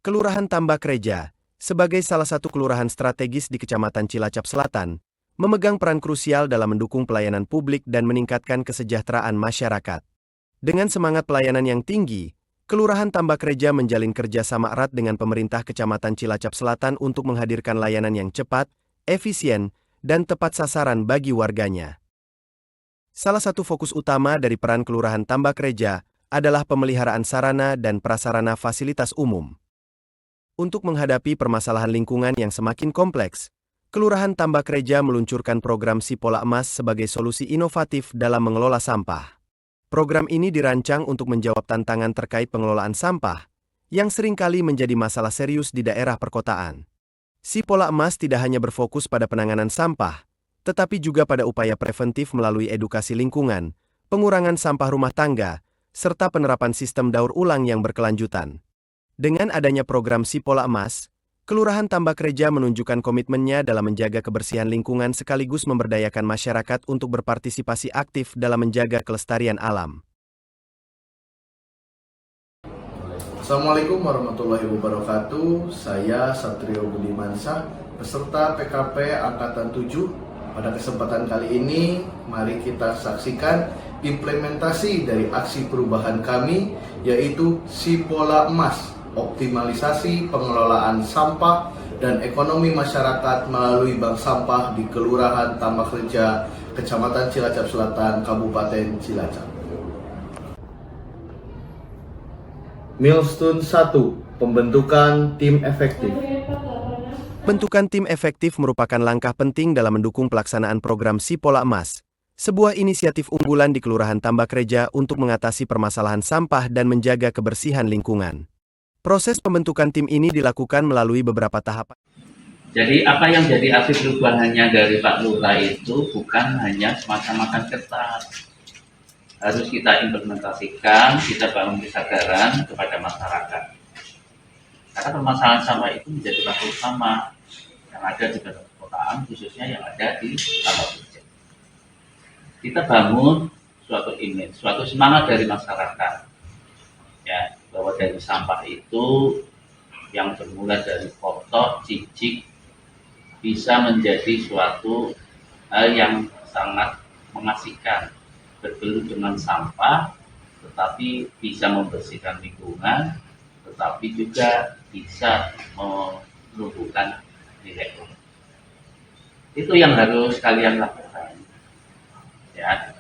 Kelurahan Tambak Reja, sebagai salah satu kelurahan strategis di Kecamatan Cilacap Selatan, memegang peran krusial dalam mendukung pelayanan publik dan meningkatkan kesejahteraan masyarakat. Dengan semangat pelayanan yang tinggi, Kelurahan Tambak Reja menjalin kerjasama erat dengan pemerintah Kecamatan Cilacap Selatan untuk menghadirkan layanan yang cepat, efisien, dan tepat sasaran bagi warganya. Salah satu fokus utama dari peran Kelurahan Tambak Reja adalah pemeliharaan sarana dan prasarana fasilitas umum. Untuk menghadapi permasalahan lingkungan yang semakin kompleks, Kelurahan Tambak Reja meluncurkan program Sipola Emas sebagai solusi inovatif dalam mengelola sampah. Program ini dirancang untuk menjawab tantangan terkait pengelolaan sampah, yang seringkali menjadi masalah serius di daerah perkotaan. Sipola Emas tidak hanya berfokus pada penanganan sampah, tetapi juga pada upaya preventif melalui edukasi lingkungan, pengurangan sampah rumah tangga, serta penerapan sistem daur ulang yang berkelanjutan. Dengan adanya program Sipola Emas, Kelurahan Tambak Reja menunjukkan komitmennya dalam menjaga kebersihan lingkungan sekaligus memberdayakan masyarakat untuk berpartisipasi aktif dalam menjaga kelestarian alam. Assalamualaikum warahmatullahi wabarakatuh. Saya Satrio Budimansyah, peserta PKP Angkatan 7. Pada kesempatan kali ini, mari kita saksikan implementasi dari aksi perubahan kami, yaitu Sipola Emas, optimalisasi pengelolaan sampah dan ekonomi masyarakat melalui bank sampah di Kelurahan Tambak Reja, Kecamatan Cilacap Selatan, Kabupaten Cilacap. Milestone 1. Pembentukan tim efektif. Bentukan tim efektif merupakan langkah penting dalam mendukung pelaksanaan program Sipola Emas, sebuah inisiatif unggulan di Kelurahan Tambak Reja untuk mengatasi permasalahan sampah dan menjaga kebersihan lingkungan. Proses pembentukan tim ini dilakukan melalui beberapa tahapan. Jadi apa yang jadi aksi perubahannya dari Pak Lurah itu bukan hanya semacam makan kertas. Harus kita implementasikan, kita bangun kesadaran kepada masyarakat. Karena permasalahan sampah itu menjadi masalah utama yang ada di perkotaan, khususnya yang ada di Tambak Reja. Kita bangun suatu image, suatu semangat dari masyarakat. Ya, bahwa dari sampah itu yang bermula dari kotor, cicik, bisa menjadi suatu hal yang sangat mengasihkan, bergelut dengan sampah, tetapi bisa membersihkan lingkungan, tetapi juga bisa menumbuhkan nilai ekonomi. Itu yang harus kalian lakukan. Ya.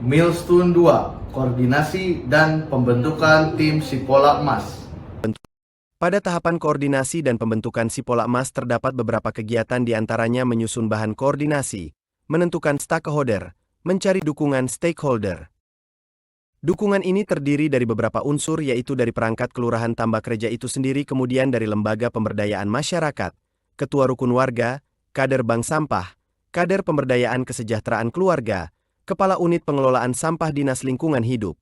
Milestone 2. Koordinasi dan pembentukan tim Sipola Emas. Pada tahapan koordinasi dan pembentukan Sipola Emas terdapat beberapa kegiatan diantaranya menyusun bahan koordinasi, menentukan stakeholder, mencari dukungan stakeholder. Dukungan ini terdiri dari beberapa unsur yaitu dari perangkat Kelurahan Tambak Reja itu sendiri, kemudian dari lembaga pemberdayaan masyarakat, ketua rukun warga, kader bank sampah, kader pemberdayaan kesejahteraan keluarga, Kepala Unit Pengelolaan Sampah Dinas Lingkungan Hidup.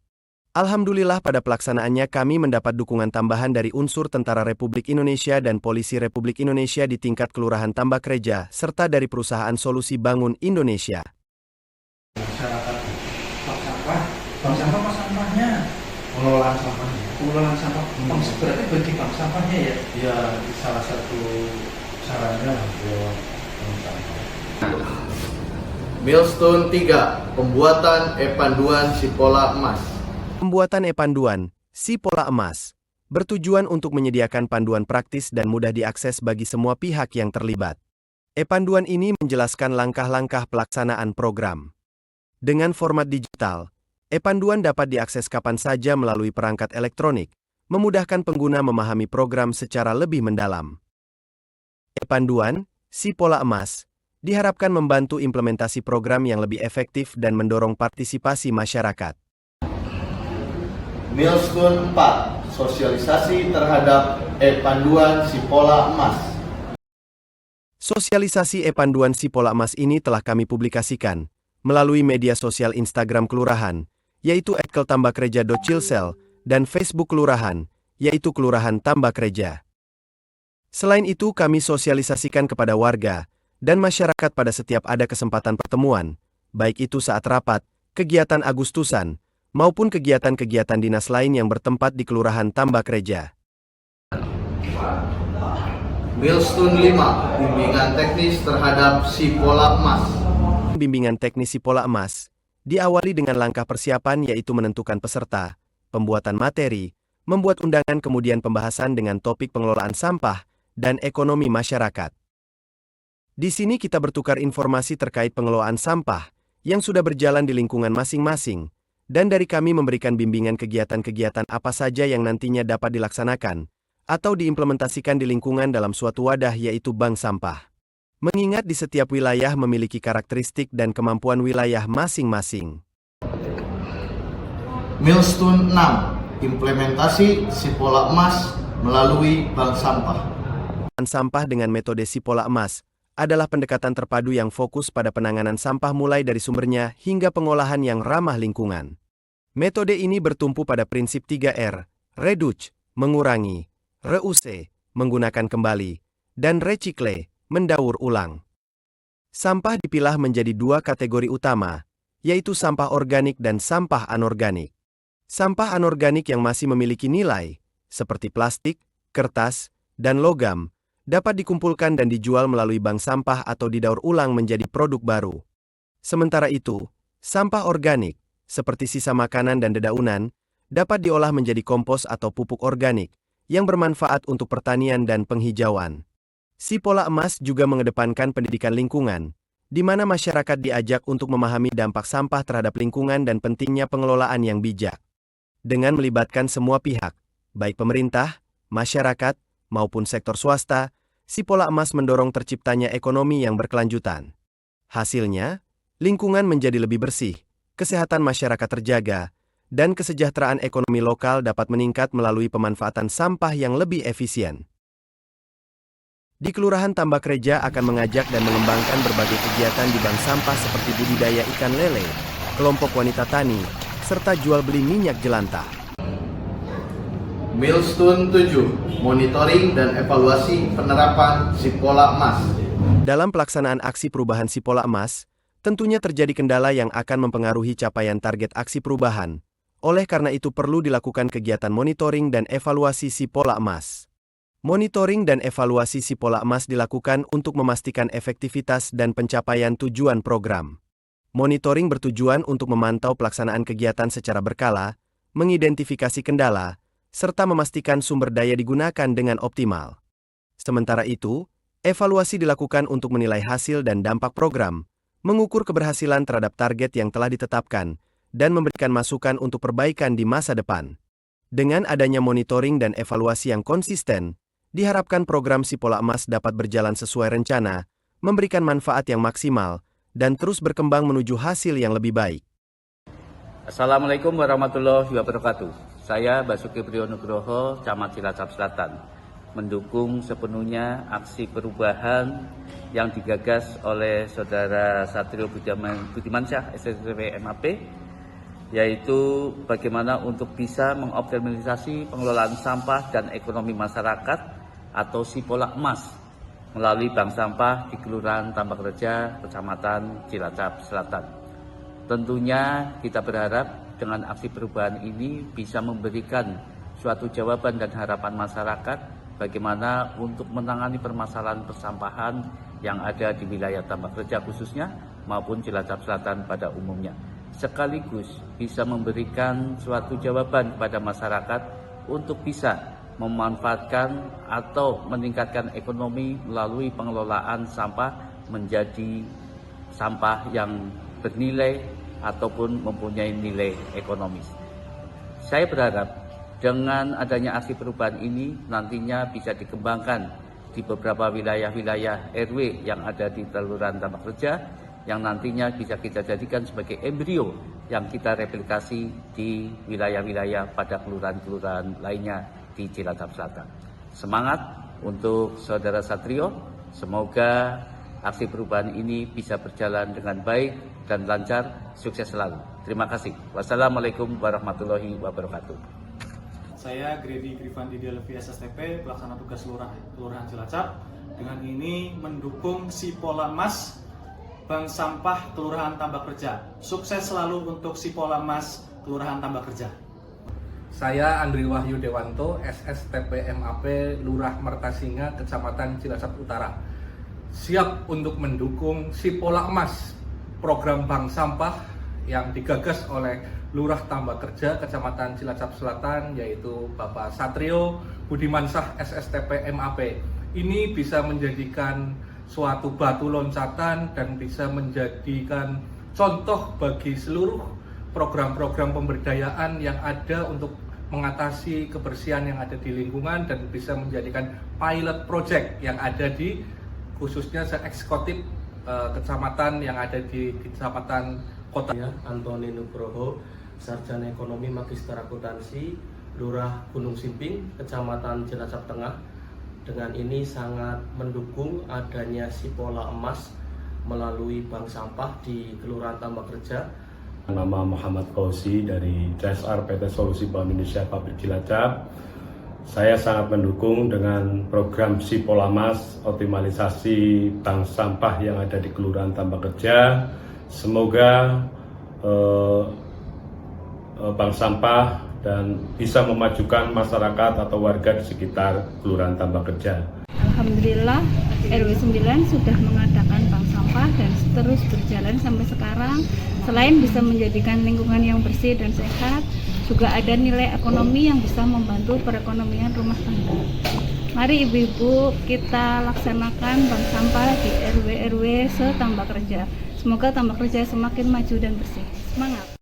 Alhamdulillah pada pelaksanaannya kami mendapat dukungan tambahan dari unsur Tentara Republik Indonesia dan Polisi Republik Indonesia di tingkat Kelurahan Tambak Reja, serta dari perusahaan Solusi Bangun Indonesia. Masyarakat bank sampah mas sampahnya, pengelolaan sampah, berarti bagi bank sampahnya ya? Ya, salah satu caranya buat bank sampah. Milestone 3. Pembuatan e-panduan Sipola Emas. Pembuatan e-panduan Sipola Emas bertujuan untuk menyediakan panduan praktis dan mudah diakses bagi semua pihak yang terlibat. E-panduan ini menjelaskan langkah-langkah pelaksanaan program. Dengan format digital, e-panduan dapat diakses kapan saja melalui perangkat elektronik, memudahkan pengguna memahami program secara lebih mendalam. E-panduan Sipola Emas diharapkan membantu implementasi program yang lebih efektif dan mendorong partisipasi masyarakat. Milestone 4. Sosialisasi terhadap e-panduan Sipola Emas. Sosialisasi e-panduan Sipola Emas ini telah kami publikasikan melalui media sosial Instagram Kelurahan, yaitu @keltambakreja.cilsel, dan Facebook Kelurahan, yaitu Kelurahan Tambak Reja. Selain itu kami sosialisasikan kepada warga dan masyarakat pada setiap ada kesempatan pertemuan, baik itu saat rapat, kegiatan Agustusan, maupun kegiatan-kegiatan dinas lain yang bertempat di Kelurahan Tambak Reja. Milestone 5, bimbingan teknis terhadap Sipola Emas. Bimbingan teknis Sipola Emas diawali dengan langkah persiapan yaitu menentukan peserta, pembuatan materi, membuat undangan kemudian pembahasan dengan topik pengelolaan sampah dan ekonomi masyarakat. Di sini kita bertukar informasi terkait pengelolaan sampah yang sudah berjalan di lingkungan masing-masing, dan dari kami memberikan bimbingan kegiatan-kegiatan apa saja yang nantinya dapat dilaksanakan atau diimplementasikan di lingkungan dalam suatu wadah yaitu bank sampah. Mengingat di setiap wilayah memiliki karakteristik dan kemampuan wilayah masing-masing. Milestone 6, implementasi Sipola Emas melalui bank sampah. Sampah dengan metode Sipola Emas adalah pendekatan terpadu yang fokus pada penanganan sampah mulai dari sumbernya hingga pengolahan yang ramah lingkungan. Metode ini bertumpu pada prinsip 3R, reduce, mengurangi, reuse, menggunakan kembali, dan recycle, mendaur ulang. Sampah dipilah menjadi dua kategori utama, yaitu sampah organik dan sampah anorganik. Sampah anorganik yang masih memiliki nilai, seperti plastik, kertas, dan logam, dapat dikumpulkan dan dijual melalui bank sampah atau didaur ulang menjadi produk baru. Sementara itu, sampah organik, seperti sisa makanan dan dedaunan, dapat diolah menjadi kompos atau pupuk organik, yang bermanfaat untuk pertanian dan penghijauan. Sipola Emas juga mengedepankan pendidikan lingkungan, di mana masyarakat diajak untuk memahami dampak sampah terhadap lingkungan dan pentingnya pengelolaan yang bijak. Dengan melibatkan semua pihak, baik pemerintah, masyarakat, maupun sektor swasta, Sipola Emas mendorong terciptanya ekonomi yang berkelanjutan. Hasilnya, lingkungan menjadi lebih bersih, kesehatan masyarakat terjaga, dan kesejahteraan ekonomi lokal dapat meningkat melalui pemanfaatan sampah yang lebih efisien. Di Kelurahan Tambak Reja akan mengajak dan mengembangkan berbagai kegiatan di bank sampah seperti budidaya ikan lele, kelompok wanita tani, serta jual beli minyak jelantah. Milestone 7, monitoring dan evaluasi penerapan Sipola Emas. Dalam pelaksanaan aksi perubahan Sipola Emas, tentunya terjadi kendala yang akan mempengaruhi capaian target aksi perubahan. Oleh karena itu perlu dilakukan kegiatan monitoring dan evaluasi Sipola Emas. Monitoring dan evaluasi Sipola Emas dilakukan untuk memastikan efektivitas dan pencapaian tujuan program. Monitoring bertujuan untuk memantau pelaksanaan kegiatan secara berkala, mengidentifikasi kendala, serta memastikan sumber daya digunakan dengan optimal. Sementara itu, evaluasi dilakukan untuk menilai hasil dan dampak program, mengukur keberhasilan terhadap target yang telah ditetapkan, dan memberikan masukan untuk perbaikan di masa depan. Dengan adanya monitoring dan evaluasi yang konsisten, diharapkan program Sipola Emas dapat berjalan sesuai rencana, memberikan manfaat yang maksimal, dan terus berkembang menuju hasil yang lebih baik. Assalamualaikum warahmatullahi wabarakatuh. Saya Basuki Priyonugroho, Camat Cilacap Selatan, mendukung sepenuhnya aksi perubahan yang digagas oleh Saudara Satrio Budimansyah, SSW MAP, yaitu bagaimana untuk bisa mengoptimalisasi pengelolaan sampah dan ekonomi masyarakat atau Sipola Emas melalui bank sampah di Kelurahan Tambak Reja, Kecamatan Cilacap Selatan. Tentunya kita berharap dengan aksi perubahan ini bisa memberikan suatu jawaban dan harapan masyarakat bagaimana untuk menangani permasalahan persampahan yang ada di wilayah Tambak Reja khususnya maupun Cilacap Selatan pada umumnya. Sekaligus bisa memberikan suatu jawaban kepada masyarakat untuk bisa memanfaatkan atau meningkatkan ekonomi melalui pengelolaan sampah menjadi sampah yang bernilai ataupun mempunyai nilai ekonomis. Saya berharap dengan adanya aksi perubahan ini nantinya bisa dikembangkan di beberapa wilayah-wilayah RW yang ada di Kelurahan Tambak Reja, yang nantinya bisa kita jadikan sebagai embrio yang kita replikasi di wilayah-wilayah pada kelurahan-kelurahan lainnya di Cilacap Selatan. Semangat untuk Saudara Satrio, semoga aksi perubahan ini bisa berjalan dengan baik dan lancar, sukses selalu. Terima kasih. Wassalamualaikum warahmatullahi wabarakatuh. Saya Gredi Grifandi Delvi SSTP, pelaksana tugas Kelurahan Cilacap. Dengan ini mendukung Sipola Emas Bank Sampah Kelurahan Tambak Reja. Sukses selalu untuk Sipola Emas Kelurahan Tambak Kerja. Saya Andri Wahyu Dewanto, SSTP MAP Lurah Mertasinga, Kecamatan Cilacap Utara. Siap untuk mendukung Sipola Emas, program bank sampah yang digagas oleh Lurah Tambak Kerja, Kecamatan Cilacap Selatan, yaitu Bapak Satrio Budimansah, SSTP MAP. Ini bisa menjadikan suatu batu loncatan dan bisa menjadikan contoh bagi seluruh program-program pemberdayaan yang ada untuk mengatasi kebersihan yang ada di lingkungan dan bisa menjadikan pilot project yang ada di khususnya eksekutif kecamatan yang ada di kecamatan kota. Antoni Nugroho, Sarjana Ekonomi Magister Akuntansi, Lurah Gunung Simping, Kecamatan Cilacap Tengah. Dengan ini sangat mendukung adanya Sipola Emas melalui bank sampah di Kelurahan Tambak Kerja. Nama Muhammad Fauzi dari CSR PT Solusi Bank Indonesia Pabrik Cilacap. Saya sangat mendukung dengan program Sipola Emas, optimalisasi bank sampah yang ada di Kelurahan Tambak Kerja. Semoga bank sampah dan bisa memajukan masyarakat atau warga di sekitar Kelurahan Tambak Kerja. Alhamdulillah RW 9 sudah mengadakan bank sampah dan terus berjalan sampai sekarang. Selain bisa menjadikan lingkungan yang bersih dan sehat, juga ada nilai ekonomi yang bisa membantu perekonomian rumah tangga. Mari ibu-ibu kita laksanakan bank sampah di RW-RW se-Tambak Kerja. Semoga Tambak Kerja semakin maju dan bersih. Semangat!